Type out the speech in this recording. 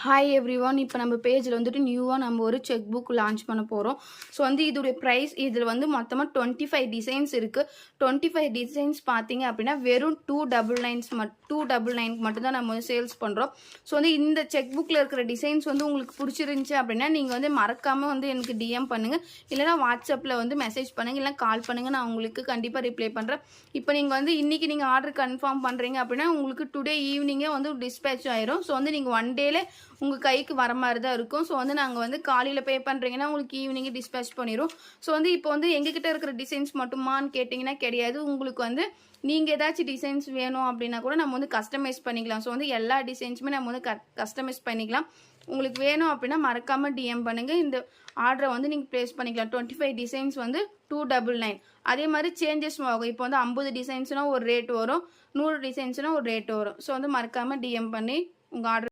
Hi everyone. இப்போ நம்ம பேஜில் வந்துட்டு நியூவாக நம்ம ஒரு செக் புக் லான்ச் பண்ண போகிறோம். ஸோ வந்து இதோடைய ப்ரைஸ் இதில் வந்து மொத்தமாக 25 டிசைன்ஸ் இருக்குது. 25 டிசைன்ஸ் பார்த்தீங்க அப்படின்னா வெறும் 299 மட்டும்தான் நம்ம வந்து சேல்ஸ் பண்ணுறோம். ஸோ வந்து இந்த செக் புக்கில் இருக்கிற டிசைன்ஸ் வந்து உங்களுக்கு பிடிச்சிருந்துச்சி அப்படின்னா நீங்கள் வந்து மறக்காமல் வந்து எனக்கு டிஎம் பண்ணுங்கள், இல்லைனா வாட்ஸ்அப்பில் வந்து மெசேஜ் பண்ணுங்கள், இல்லை கால் பண்ணுங்கள். நான் உங்களுக்கு கண்டிப்பாக ரிப்ளை பண்ணுறேன். இப்போ நீங்கள் வந்து இன்றைக்கி நீங்கள் ஆர்டர் கன்ஃபார்ம் பண்ணுறீங்க அப்படின்னா உங்களுக்கு டுடே ஈவினிங்கே வந்து டிஸ்பேச் ஆயிரும். ஸோ வந்து நீங்கள் ஒன் டேலே உங்கள் கைக்கு வர மாதிரி தான் இருக்கும். ஸோ வந்து நாங்கள் வந்து காலையில் பே பண்ணுறீங்கன்னா உங்களுக்கு ஈவினிங்கே டிஸ்பேச் பண்ணிடுவோம். ஸோ வந்து இப்போ வந்து எங்ககிட்ட இருக்கிற டிசைன்ஸ் மட்டுமான்னு கேட்டிங்கன்னா கிடையாது. உங்களுக்கு வந்து நீங்கள் ஏதாச்சும் டிசைன்ஸ் வேணும் அப்படின்னா கூட நம்ம வந்து கஸ்டமைஸ் பண்ணிக்கலாம். ஸோ வந்து எல்லா டிசைன்ஸுமே நம்ம வந்து கஸ்டமைஸ் பண்ணிக்கலாம். உங்களுக்கு வேணும் அப்படின்னா மறக்காமல் டிஎம் பண்ணுங்கள். இந்த ஆர்டரை வந்து நீங்கள் ப்ளேஸ் பண்ணிக்கலாம். 25 டிசைன்ஸ் வந்து 299. அதே மாதிரி சேஞ்சஸ் ஆகும். இப்போ வந்து 50 டிசைன்ஸ்னால் ஒரு ரேட் வரும், 100 டிசைன்ஸ்னால் ஒரு ரேட் வரும். ஸோ வந்து மறக்காமல் டிஎம் பண்ணி உங்கள் ஆர்டர்